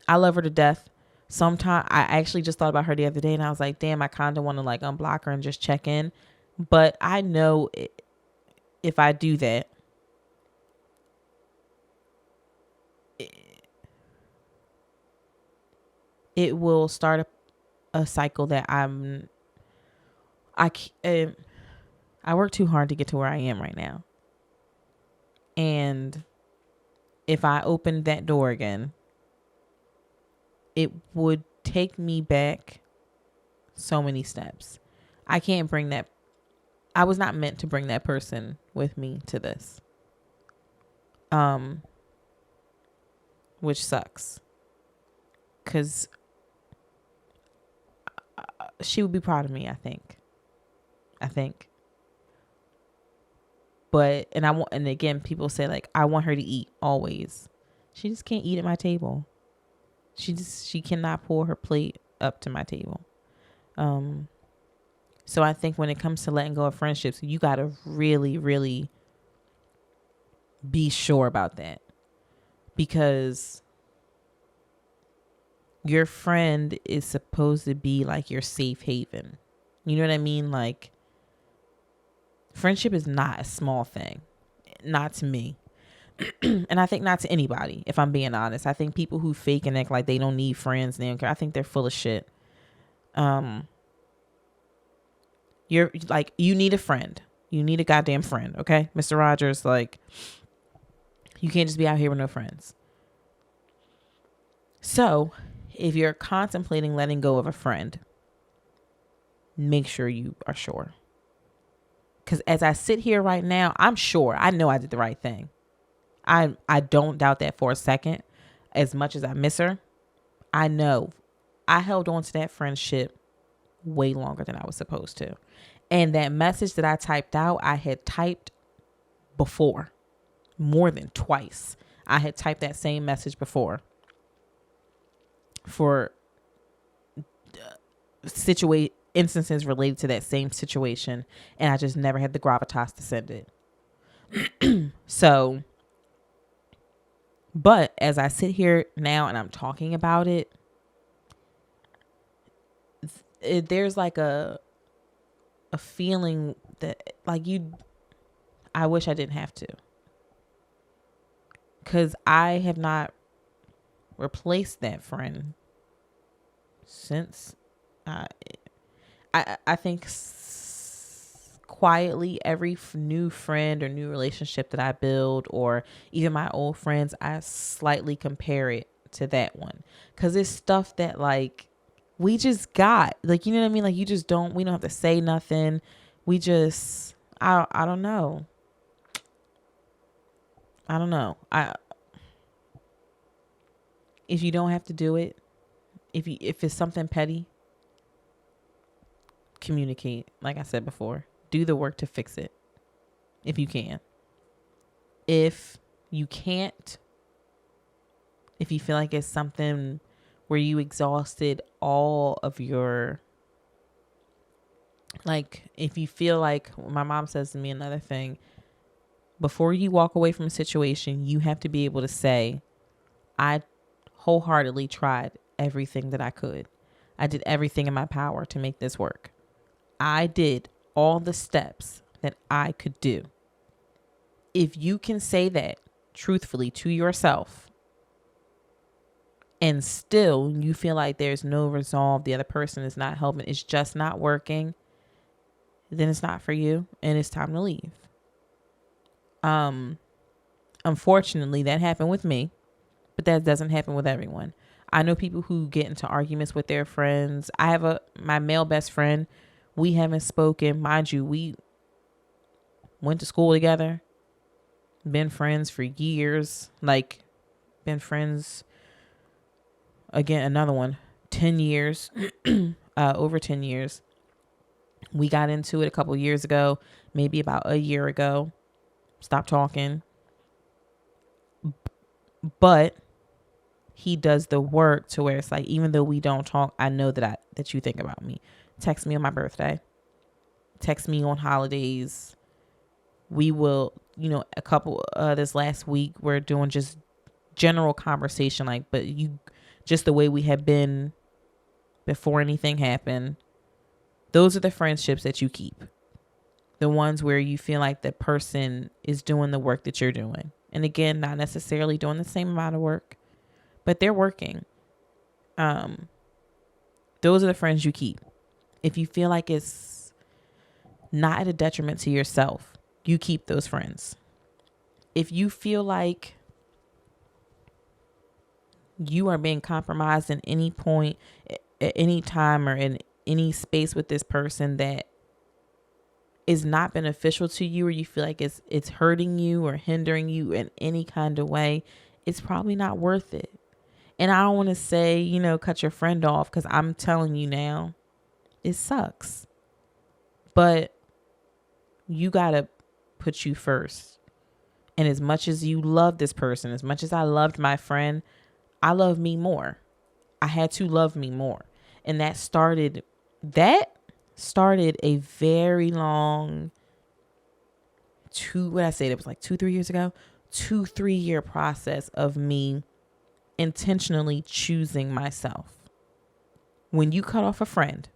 I love her to death. Sometimes I actually just thought about her the other day and I was like, damn, I kind of want to like unblock her and just check in. But I know if I do that, it will start a cycle that I work too hard to get to where I am right now. And if I opened that door again, it would take me back so many steps. I can't bring that. I was not meant to bring that person with me to this. Which sucks. 'Cause she would be proud of me, I think. But, and again, people say like, I want her to eat always. She just can't eat at my table. She cannot pull her plate up to my table. So I think when it comes to letting go of friendships, you got to really, really be sure about that, because your friend is supposed to be like your safe haven. You know what I mean? Like, friendship is not a small thing. Not to me. And I think not to anybody, if I'm being honest. I think people who fake and act like they don't need friends, I think they're full of shit. You're like, you need a friend. You need a goddamn friend, okay? Mr. Rogers, like, you can't just be out here with no friends. So, if you're contemplating letting go of a friend, make sure you are sure. Because as I sit here right now, I'm sure. I know I did the right thing. I don't doubt that for a second. As much as I miss her, I know I held on to that friendship way longer than I was supposed to. And that message that I typed out, I had typed before. More than twice. I had typed that same message before. For instances related to that same situation, and I just never had the gravitas to send it. So, but as I sit here now and I'm talking about it, there's like a feeling that like I wish I didn't have to, because I have not replaced that friend since I think quietly every new friend or new relationship that I build, or even my old friends, I slightly compare it to that one, because it's stuff that like we just got, like, you know what I mean? Like, we don't have to say nothing. We just, I don't know. If you don't have to do it, if it's something petty, communicate. Like I said before, do the work to fix it if you can. If you can't, if you feel like it's something where you exhausted all of your, like, if you feel like, my mom says to me another thing, before you walk away from a situation, you have to be able to say, I wholeheartedly tried everything that I could. I did everything in my power to make this work. I did all the steps that I could do. If you can say that truthfully to yourself and still you feel like there's no resolve, the other person is not helping, it's just not working, then it's not for you and it's time to leave. Unfortunately, that happened with me, but that doesn't happen with everyone. I know people who get into arguments with their friends. I have my male best friend. We haven't spoken. Mind you, we went to school together, been friends for years, like been friends, again, another one, 10 years, over 10 years. We got into it a couple years ago, maybe about a year ago. Stopped talking. But he does the work to where it's like, even though we don't talk, I know that you think about me. Text me on my birthday. Text me on holidays. We will, a couple, this last week, we're doing just general conversation, like, but just the way we had been before anything happened. Those are the friendships that you keep. The ones where you feel like the person is doing the work that you're doing. And again, not necessarily doing the same amount of work, but they're working. Those are the friends you keep. If you feel like it's not at a detriment to yourself, you keep those friends. If you feel like you are being compromised in any point, at any time, or in any space with this person that is not beneficial to you, or you feel like it's hurting you or hindering you in any kind of way, it's probably not worth it. And I don't want to say, cut your friend off, because I'm telling you now, it sucks. But you got to put you first. And as much as you love this person, as much as I loved my friend, I love me more. I had to love me more. And that started a very long, it was like 2-3 years ago, 2-3 year process of me intentionally choosing myself. When you cut off a friend,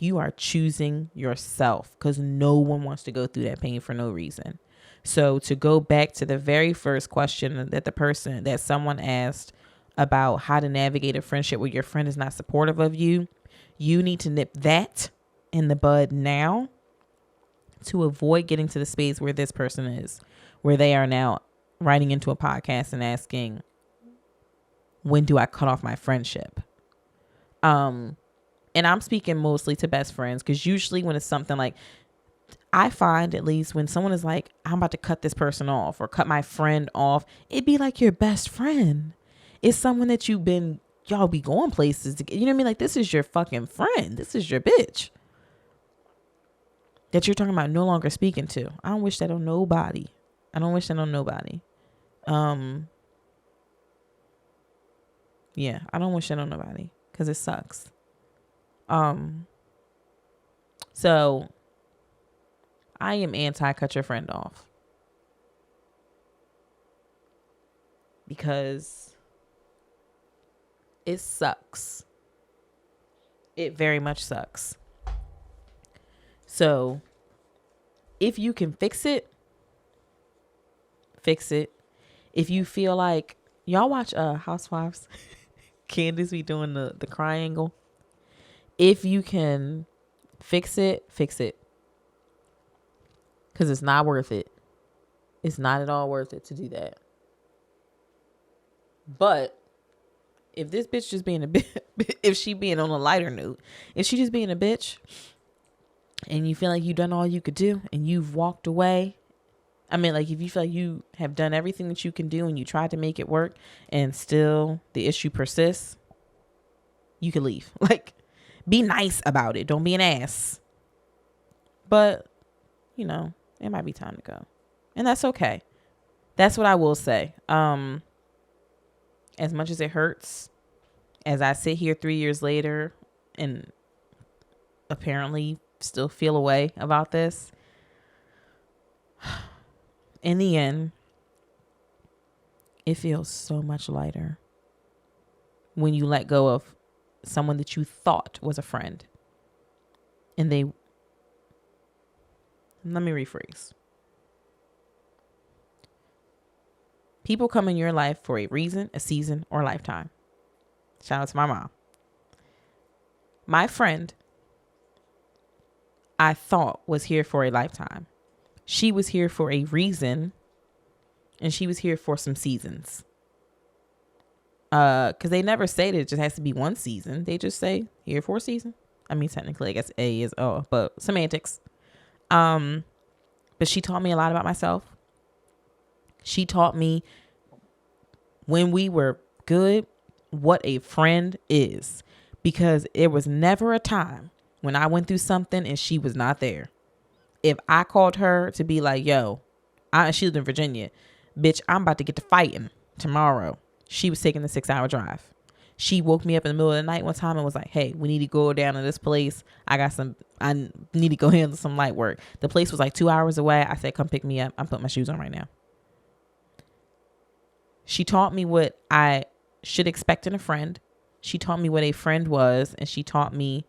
you are choosing yourself, because no one wants to go through that pain for no reason. So to go back to the very first question that someone asked about how to navigate a friendship where your friend is not supportive of you, you need to nip that in the bud now to avoid getting to the space where this person is, where they are now writing into a podcast and asking, when do I cut off my friendship? And I'm speaking mostly to best friends, because usually when it's something like, I find at least when someone is like, I'm about to cut this person off or cut my friend off, it'd be like your best friend. It's someone that y'all be going places to, you know what I mean? Like, this is your fucking friend. This is your bitch that you're talking about no longer speaking to. I don't wish that on nobody. Yeah, I don't wish that on nobody, because it sucks. So I am anti cut your friend off, because it sucks. It very much sucks. So if you can fix it, fix it. If you feel like, y'all watch Housewives, Candace be doing the triangle. If you can fix it, fix it. Because it's not worth it. It's not at all worth it to do that. But if this bitch just being a bitch, if she being on a lighter note, if she just being a bitch, and you feel like you've done all you could do and you've walked away, I mean, like, if you feel like you have done everything that you can do and you tried to make it work and still the issue persists, you can leave. Like, Be nice about it. Don't be an ass. But, you know, it might be time to go. And that's okay. That's what I will say. As much as it hurts, as I sit here 3 years later and apparently still feel a way about this, in the end, it feels so much lighter when you let go of someone that you thought was a friend. And let me rephrase. People come in your life for a reason, a season, or a lifetime. Shout out to my mom. My friend, I thought was here for a lifetime. She was here for a reason, and she was here for some seasons. Because they never say that it just has to be one season. They just say here for a season. I mean, technically, I guess A is O, but semantics. But she taught me a lot about myself. She taught me when we were good what a friend is, because there was never a time when I went through something and she was not there. If I called her to be like, yo, she lived in Virginia, bitch, I'm about to get to fighting tomorrow. She was taking the 6-hour drive. She woke me up in the middle of the night one time and was like, hey, we need to go down to this place. I need to go handle some light work. The place was like 2 hours away. I said, come pick me up. I'm putting my shoes on right now. She taught me what I should expect in a friend. She taught me what a friend was, and she taught me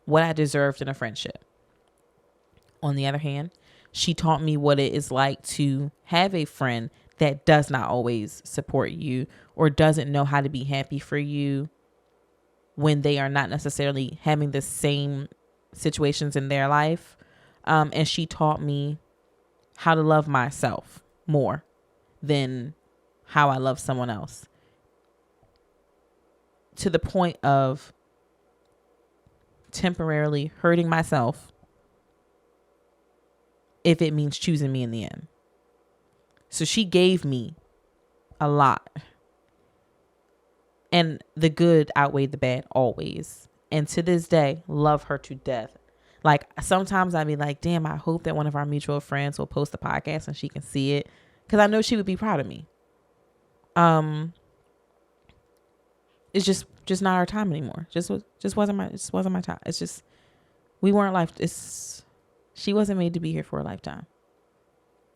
what I deserved in a friendship. On the other hand, she taught me what it is like to have a friend that does not always support you or doesn't know how to be happy for you when they are not necessarily having the same situations in their life. And she taught me how to love myself more than how I love someone else, to the point of temporarily hurting myself if it means choosing me in the end. So she gave me a lot. And the good outweighed the bad always. And to this day, love her to death. Like, sometimes I'd be like, damn, I hope that one of our mutual friends will post the podcast and she can see it, because I know she would be proud of me. It's just not our time anymore. Just wasn't my time. It's just, we weren't she wasn't made to be here for a lifetime.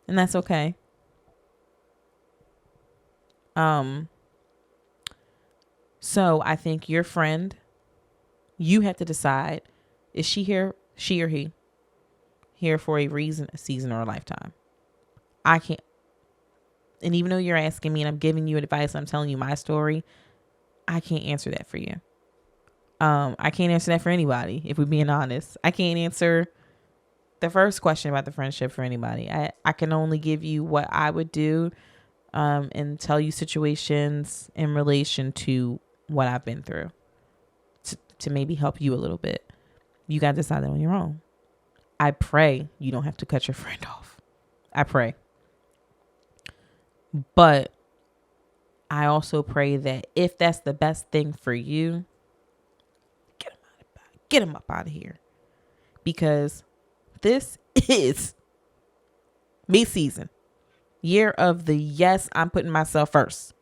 And that's okay. So I think your friend, you have to decide, is she or he here for a reason, a season, or a lifetime? I can't. And even though you're asking me and I'm giving you advice, I'm telling you my story, I can't answer that for you. I can't answer that for anybody, if we're being honest. I can't answer the first question about the friendship for anybody. I can only give you what I would do, and tell you situations in relation to what I've been through to maybe help you a little bit. You got to decide that on your own. I pray you don't have to cut your friend off. I pray. But I also pray that if that's the best thing for you, get him up out of here. Because this is me season. Year of the yes, I'm putting myself first.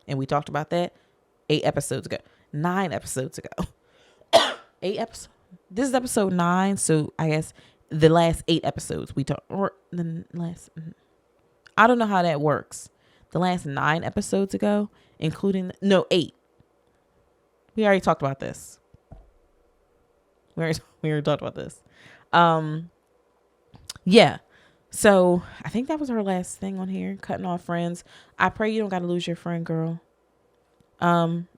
And we talked about that 9 episodes ago. 8 episodes. This is episode 9. So I guess the last 8 episodes we talked, or the last, I don't know how that works. The last 9 episodes ago, including, 8. We already talked about this. We already talked about this. Yeah. So I think that was our last thing on here. Cutting off friends. I pray you don't got to lose your friend, girl.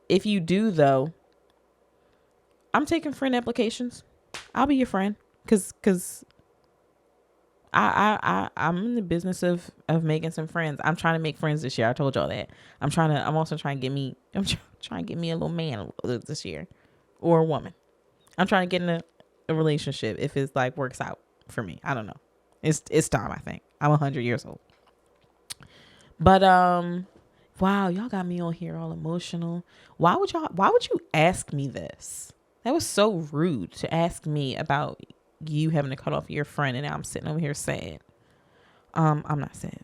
If you do, though, I'm taking friend applications. I'll be your friend. Cause I'm in the business of making some friends. I'm trying to make friends this year. I told y'all that. I'm also trying to get me a little man this year, or a woman. I'm trying to get in a relationship if it's like works out for me. I don't know. It's time, I think. I'm 100 years old. But wow, y'all got me on here all emotional. Why would you ask me this? That was so rude to ask me about you having to cut off your friend, and now I'm sitting over here sad. I'm not sad.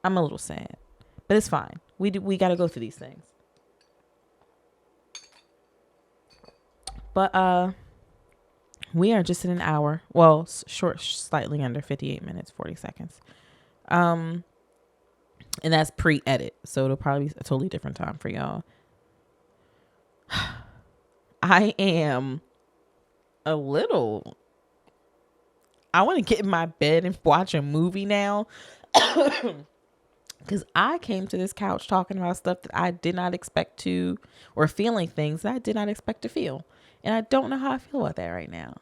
I'm a little sad, but it's fine. We got to go through these things. But we are just in an hour. Well, short, slightly under 58 minutes, 40 seconds. And that's pre-edit, so it'll probably be a totally different time for y'all. I am a little. I want to get in my bed and watch a movie now. Because I came to this couch talking about stuff that I did not expect to, or feeling things that I did not expect to feel. And I don't know how I feel about that right now.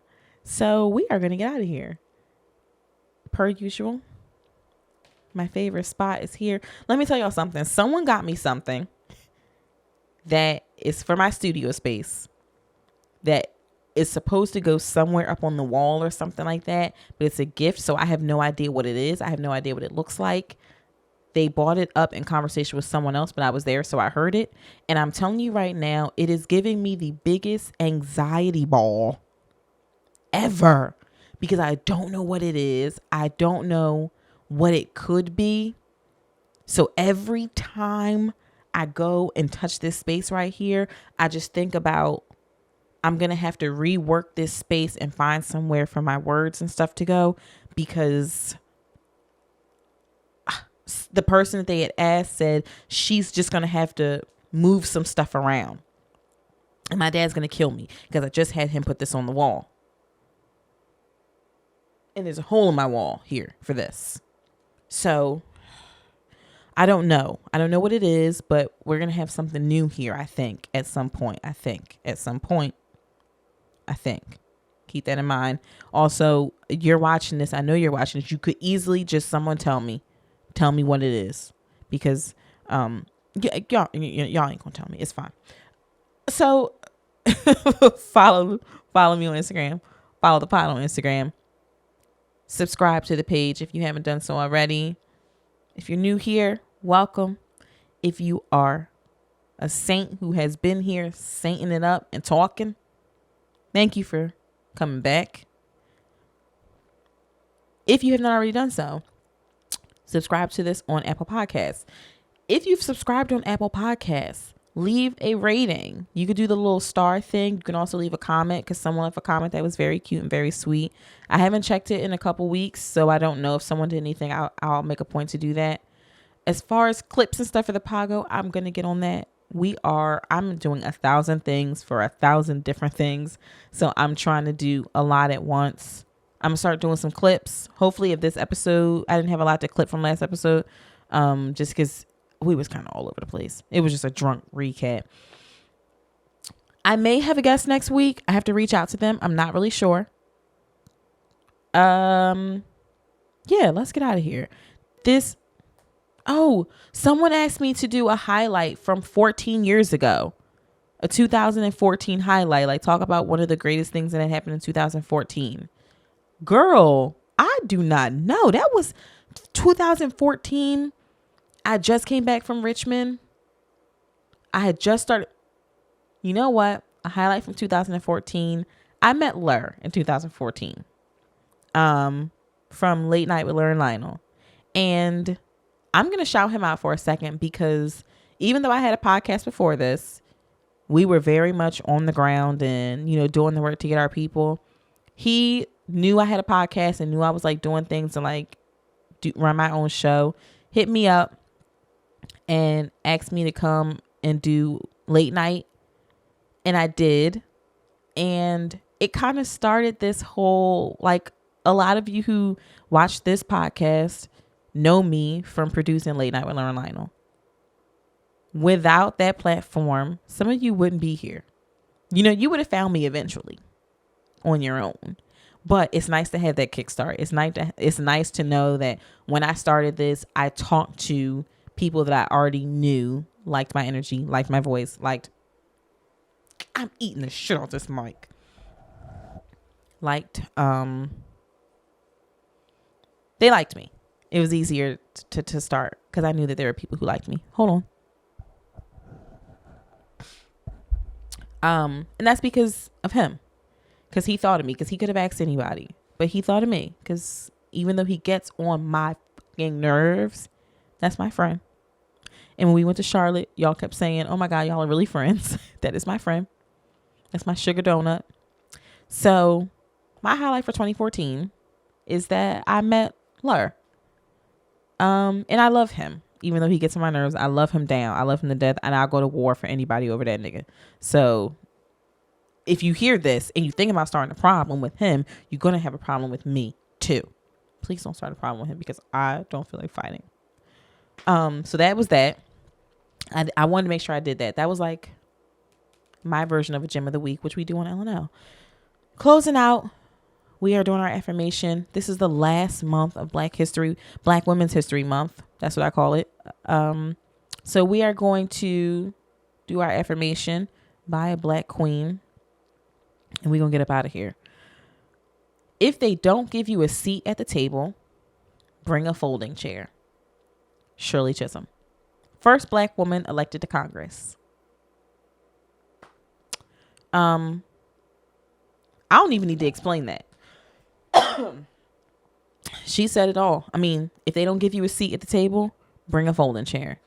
So we are going to get out of here. Per usual, my favorite spot is here. Let me tell y'all something. Someone got me something that is for my studio space that is supposed to go somewhere up on the wall or something like that. But it's a gift, so I have no idea what it is. I have no idea what it looks like. They bought it up in conversation with someone else, but I was there, so I heard it. And I'm telling you right now, it is giving me the biggest anxiety ball ever because I don't know what it is. I don't know what it could be. So every time I go and touch this space right here, I just think about I'm going to have to rework this space and find somewhere for my words and stuff to go because the person that they had asked said she's just going to have to move some stuff around. And my dad's going to kill me because I just had him put this on the wall. And there's a hole in my wall here for this. So I don't know. I don't know what it is, but we're going to have something new here, I think, at some point. Keep that in mind. Also, you're watching this. I know you're watching this. You could easily just someone tell me what it is, because y'all ain't gonna tell me. It's fine. So follow me on Instagram. Follow the pod on Instagram. Subscribe to the page if you haven't done so already. If you're new here, welcome. If you are a saint who has been here sainting it up and talking, thank you for coming back. If you have not already done so, subscribe to this on Apple Podcasts. If you've subscribed on Apple Podcasts, leave a rating. You could do the little star thing. You can also leave a comment because someone left a comment that was very cute and very sweet. I haven't checked it in a couple weeks, so I don't know if someone did anything. I'll make a point to do that. As far as clips and stuff for the Pago, I'm going to get on that. I'm doing 1,000 things for 1,000 different things. So I'm trying to do a lot at once. I'm going to start doing some clips. Hopefully if this episode, I didn't have a lot to clip from last episode. Just because we was kind of all over the place. It was just a drunk recap. I may have a guest next week. I have to reach out to them. I'm not really sure. Yeah, let's get out of here. Someone asked me to do a highlight from 14 years ago. A 2014 highlight. Like talk about one of the greatest things that had happened in 2014. Girl, I do not know. That was 2014. I just came back from Richmond. I had just started. You know what? A highlight from 2014. I met Lur in 2014. From Late Night with Lur and Lionel. And I'm going to shout him out for a second because even though I had a podcast before this, we were very much on the ground and, doing the work to get our people. He knew I had a podcast and knew I was like doing things to like run my own show. Hit me up and asked me to come and do late night. And I did. And it kind of started this whole, like a lot of you who watch this podcast know me from producing Late Night with Lur and Lionel. Without that platform, some of you wouldn't be here. You would have found me eventually on your own. But it's nice to have that kickstart. It's nice to know that when I started this, I talked to people that I already knew, liked my energy, liked my voice, I'm eating the shit off this mic. They liked me. It was easier to start because I knew that there were people who liked me. Hold And that's because of him. Because he thought of me. Because he could have asked anybody. But he thought of me. Because even though he gets on my fucking nerves, that's my friend. And when we went to Charlotte, y'all kept saying, oh my God, y'all are really friends. That is my friend. That's my sugar donut. So my highlight for 2014 is that I met Lur. And I love him. Even though he gets on my nerves, I love him down. I love him to death. And I'll go to war for anybody over that nigga. So if you hear this and you think about starting a problem with him, you're going to have a problem with me too. Please don't start a problem with him because I don't feel like fighting. So that was that. I wanted to make sure I did that. That was like my version of a gem of the week, which we do on LNL. Closing out, we are doing our affirmation. This is the last month of Black Women's History Month. That's what I call it. So we are going to do our affirmation by a Black queen, and we're going to get up out of here. If they don't give you a seat at the table, bring a folding chair. Shirley Chisholm. First Black woman elected to Congress. I don't even need to explain that. She said it all. I mean, if they don't give you a seat at the table, bring a folding chair.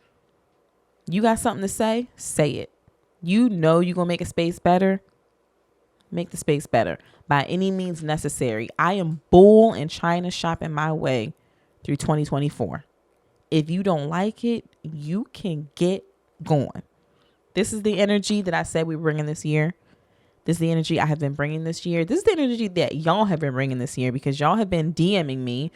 You got something to say? Say it. You know you're going to make a space better? Make the space better by any means necessary. I am bull and China shopping my way through 2024. If you don't like it, you can get going. This is the energy that I said we were bringing this year. This is the energy I have been bringing this year. This is the energy that y'all have been bringing this year because y'all have been DMing me.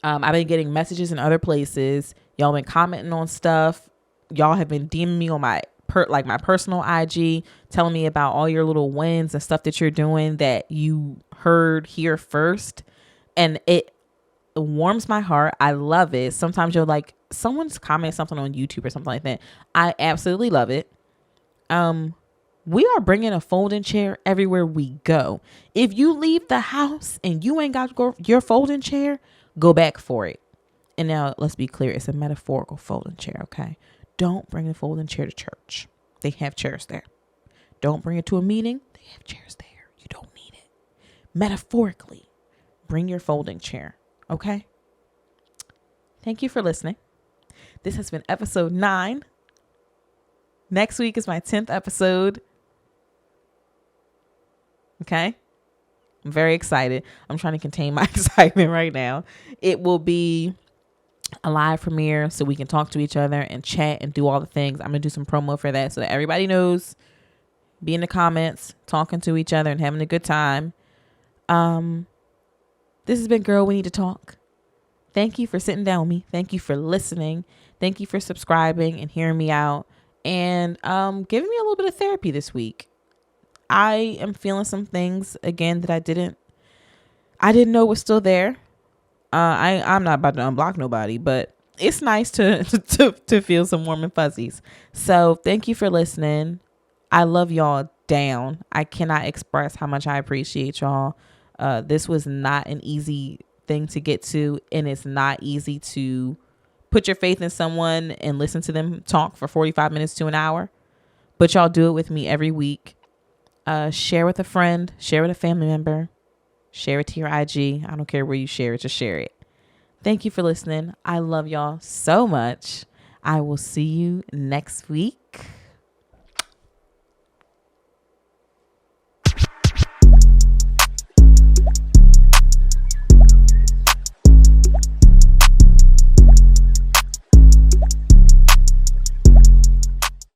I've been getting messages in other places. Y'all been commenting on stuff. Y'all have been DMing me on my my personal IG, telling me about all your little wins and stuff that you're doing that you heard here first. And it warms my heart. I love it. Sometimes you're like, someone's commenting something on YouTube or something like that. I absolutely love it. We are bringing a folding chair everywhere we go. If you leave the house and you ain't got your folding chair, go back for it. And now let's be clear. It's a metaphorical folding chair. Okay. Don't bring the folding chair to church. They have chairs there. Don't bring it to a meeting. They have chairs there. You don't need it. Metaphorically, bring your folding chair. Okay. Thank you for listening. This has been episode 9. Next week is my 10th episode. Okay. I'm very excited. I'm trying to contain my excitement right now. It will be a live premiere so we can talk to each other and chat and do all the things. I'm going to do some promo for that so that everybody knows. Be in the comments, talking to each other and having a good time. This has been Girl, We Need to Talk. Thank you for sitting down with me. Thank you for listening. Thank you for subscribing and hearing me out and giving me a little bit of therapy this week. I am feeling some things again that I didn't know was still there. I'm not about to unblock nobody, but it's nice to feel some warm and fuzzies. So thank you for listening. I love y'all down. I cannot express how much I appreciate y'all. This was not an easy thing to get to, and it's not easy to put your faith in someone and listen to them talk for 45 minutes to an hour. But y'all do it with me every week. Share with a friend, share with a family member, share it to your IG. I don't care where you share it, just share it. Thank you for listening. I love y'all so much. I will see you next week.